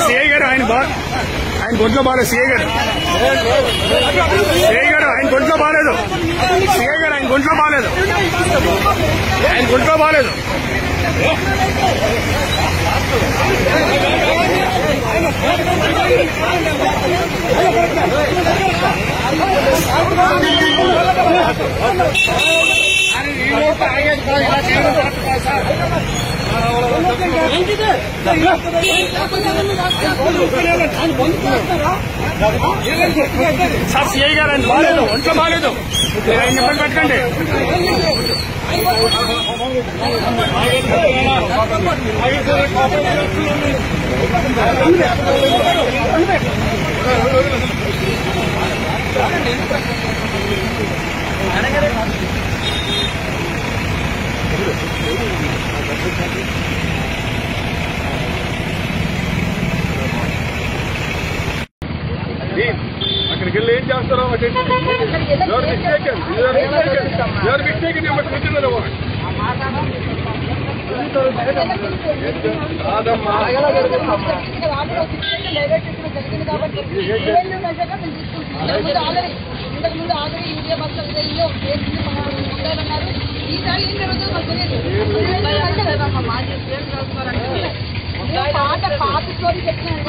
CI గారు ఆయన గొంట్లో బాగాలేదు. సిఐ గారు ఆయన గొంట్లో బాగాలేదు. సిఐ గారు ఆయన గొంట్లో బాగాలేదు. ఆయన గొంట్లో బాగాలేదు. సార్ సిఐ గారు ఆయన బాగాలేదు, ఒంట్లో బాగాలేదు. ఆయన ఇబ్బంది పెట్టకండి. అక్కడికి వెళ్ళి ఏం చేస్తారో ఎవరు మిస్టేక్ కూర్చున్నారు. ఇంతకుముందు ఆల్రెడీ యూరియా బస్సులు ఈసారి ఏం జరుగుతుందో మాకు తెలియదు. పాత స్టోరీ చెప్పినాను.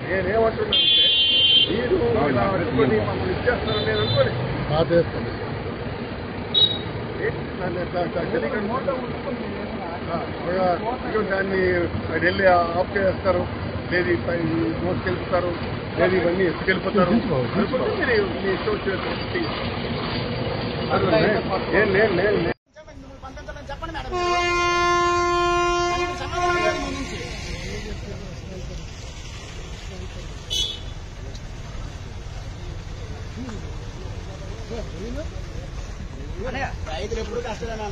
నేనేమంటున్నానంటే మీరు అనుకోని మమ్మల్ని ఇచ్చేస్తారని నేను అనుకోని దాన్ని వెళ్ళి ఆఫ్ చేస్తారు, లేదు మోసుకెళ్ళిపోతారు, లేదు ఇవన్నీ ఎత్తుకెళ్ళిపోతారు. మీరు మీ ఇష్టం రైతులు ఎప్పుడు కష్టమేనా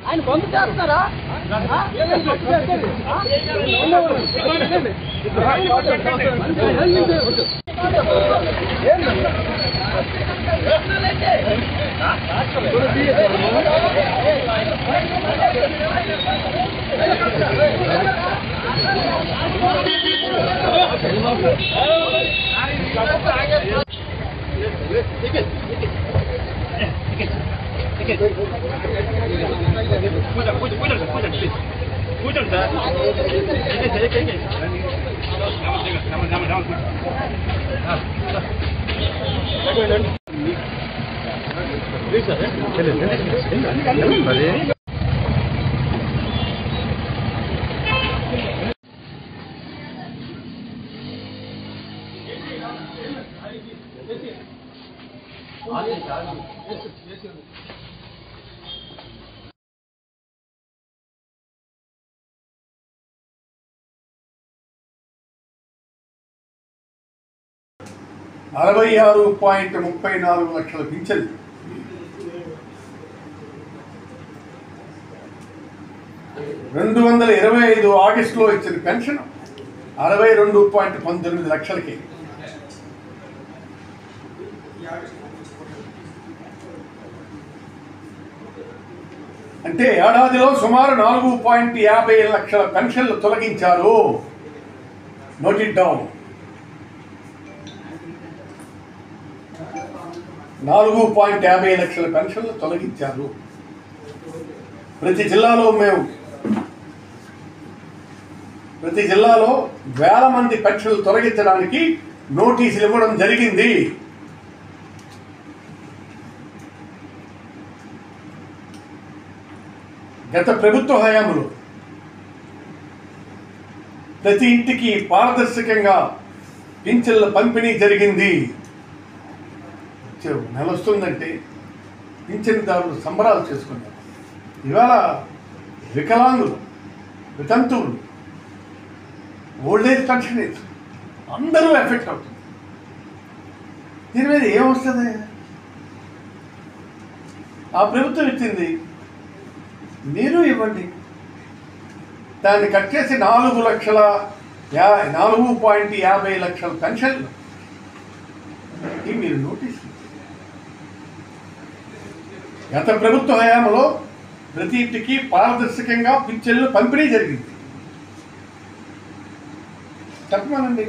ఆయన పంపు చేస్తున్నారా? $66.34 పింఛన్ 2025 ఆగస్టులో ఇచ్చిన పెన్షన్ 62.19 లక్షలకి. అంటే ఏడాదిలో సుమారు 4.50 లక్షల పెన్షన్లు తొలగించారు. Note it down. 4.50 లక్షల పెన్షన్లు తొలగించారు. ప్రతి జిల్లాలో వేల మంది పెన్షన్లు తొలగించడానికి నోటీసులు ఇవ్వడం జరిగింది. గత ప్రభుత్వ హయాంలో ప్రతి ఇంటికి పారదర్శకంగా పింఛన్ల పంపిణీ జరిగింది. నెల వస్తుందంటే పింఛన్దారులు సంబరాలు చేసుకున్నారు. ఇవాళ వికలాంగులు, వితంతువులు, ఓల్డేజ్ పెన్షనర్స్ అందరూ ఎఫెక్ట్ అవుతుంది. దీని మీద ఏమొస్తుంది? ఆ ప్రభుత్వం ఇచ్చింది, మీరు ఇవ్వండి. దాన్ని కట్ చేసి 4,50,000 పెన్షన్లు మీరు నోటీస్. గత ప్రభుత్వ హయాంలో ప్రతి ఇంటికి పారదర్శకంగా పింఛన్లు పంపిణీ జరిగింది. చెప్పమనండి,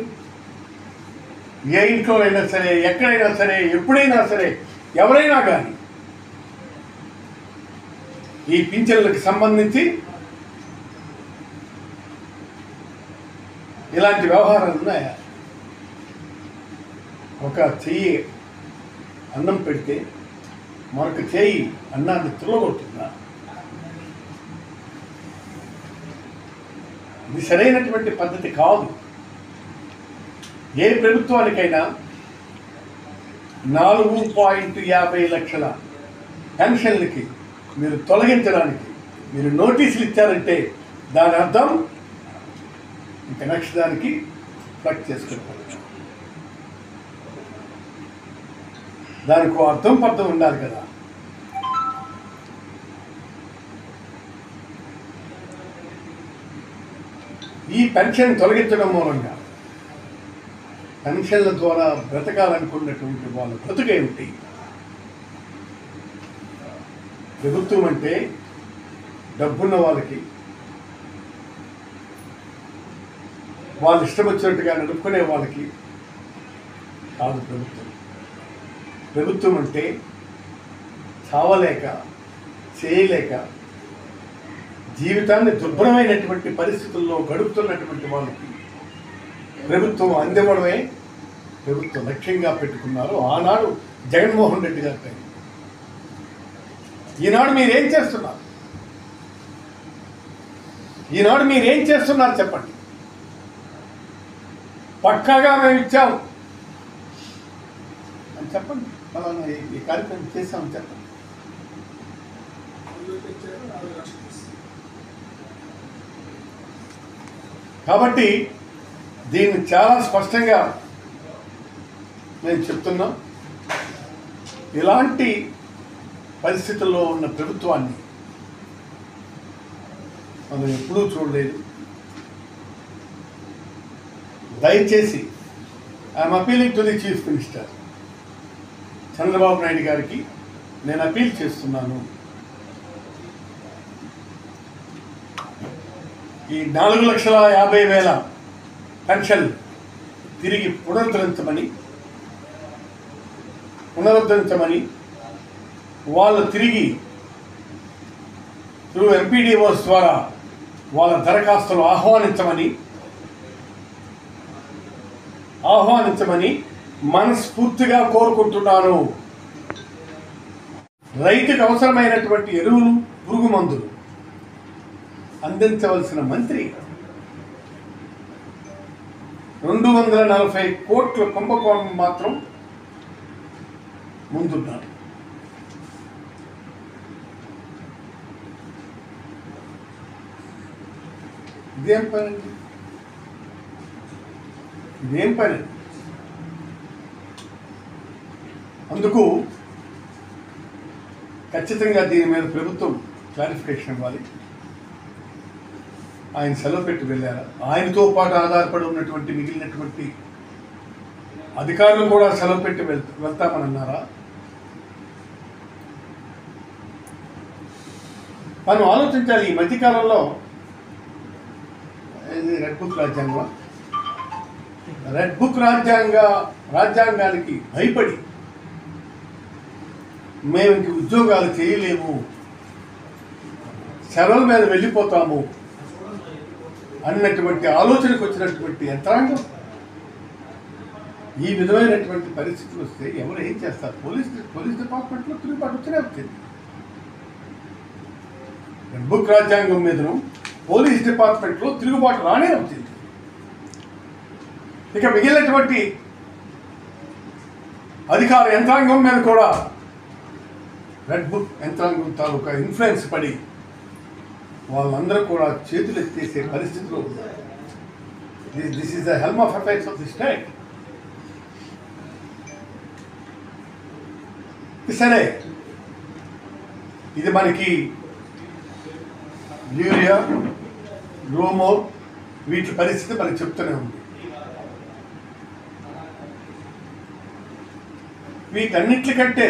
ఏ ఇంట్లో అయినా సరే, ఎక్కడైనా సరే, ఎప్పుడైనా సరే, ఎవరైనా కానీ ఈ పింఛన్లకు సంబంధించి ఇలాంటి వ్యవహారాలు ఉన్నాయా? ఒక చెయ్యి అన్నం పెడితే మరొక చెయ్యి అన్నాన్ని తుల్లగొట్టిందా? ఇది సరైనటువంటి పద్ధతి కాదు. ఏ ప్రభుత్వానికైనా 4,50,000 పెన్షన్లకి మీరు తొలగించడానికి మీరు నోటీసులు ఇచ్చారంటే దాని అర్థం ఇంకా నెక్స్ట్ దానికి ఫ్లక్ చేసుకుంటారు. దానికి అర్థం పర్థం ఉండాలి కదా. ఈ పెన్షన్ తొలగించడం మూలంగా పెన్షన్ల ద్వారా బ్రతకాలనుకున్నటువంటి వాళ్ళు బ్రతుకేమిటి? ప్రభుత్వం అంటే డబ్బున్న వాళ్ళకి వాళ్ళు ఇష్టం వచ్చినట్టుగా నడుపుకునే వాళ్ళకి కాదు ప్రభుత్వం. ప్రభుత్వం అంటే చావలేక, చేయలేక, జీవితాన్ని దుర్భరమైనటువంటి పరిస్థితుల్లో గడుపుతున్నటువంటి వాళ్ళకి ప్రభుత్వం అందివ్వడమే ప్రభుత్వం లక్ష్యంగా పెట్టుకున్నారు ఆనాడు జగన్మోహన్ రెడ్డి గారి పైన. ఈనాడు మీరేం చేస్తున్నారు? ఈనాడు మీరేం చేస్తున్నారు చెప్పండి. పక్కాగా మేము ఇచ్చాము అని చెప్పండి. మనం ఈ కార్యక్రమం చేసామని చెప్పండి. కాబట్టి దీన్ని చాలా స్పష్టంగా నేను చెప్తున్నా, ఇలాంటి పరిస్థితుల్లో ఉన్న ప్రభుత్వాన్ని మనం ఎప్పుడూ చూడలేదు. దయచేసి I'm appealing to the chief minister Chandrababu Naidu గారికి నేను అపీల్ చేస్తున్నాను. ఈ 4,50,000 పెన్షన్ తిరిగి పునరుద్ధరించమని వాళ్ళు తిరిగి త్రూ ఎంపీడీఓస్ ద్వారా వాళ్ళ దరఖాస్తులు ఆహ్వానించమని మనస్ఫూర్తిగా కోరుకుంటున్నాను. రైతుకు అవసరమైనటువంటి ఎరువులు, పురుగు మందులు అందించవలసిన మంత్రి 240 కోట్ల కుంభకోణం మాత్రం ముందున్నారు. ఇదేం పని? అందుకు ఖచ్చితంగా దీని మీద ప్రభుత్వం క్లారిఫికేషన్ ఇవ్వాలి. ఆయన సెలవు పెట్టి వెళ్ళారా? ఆయనతో పాటు ఆధారపడి ఉన్నటువంటి మిగిలినటువంటి అధికారులు కూడా సెలవు పెట్టి వెళ్తామన్నారా? మనం ఆలోచించాలి. ఈ మధ్యకాలంలో రెడ్ బుక్ రాజ్యాంగానికి భయపడి మేము ఇంక ఉద్యోగాలు చేయలేము, సెలవుల మీద వెళ్ళిపోతాము అన్నటువంటి ఆలోచనకు వచ్చినటువంటి యంత్రాంగం ఈ విధమైనటువంటి పరిస్థితులు వస్తే ఎవరు ఏం చేస్తారు? పోలీస్ డిపార్ట్మెంట్లో తిరుగుబాటు వచ్చనే వచ్చింది. రెడ్ బుక్ రాజ్యాంగం మీదను పోలీస్ డిపార్ట్మెంట్లో తిరుగుబాటు రానే వచ్చింది. ఇక మిగిలినటువంటి అధికార యంత్రాంగం మీద కూడా రెడ్ బుక్ యంత్రాంగం తాలూకా ఇన్ఫ్లుయెన్స్ పడి వాళ్ళందరూ కూడా చేతులు ఎత్తేసే పరిస్థితిలో ఉన్నారు. This is the helm of affairs of the state. సరే, ఇది మనకి యూరియా, గ్రోమోర్ వీటి పరిస్థితి మనకి చెప్తూనే ఉంది. వీటన్నిటికంటే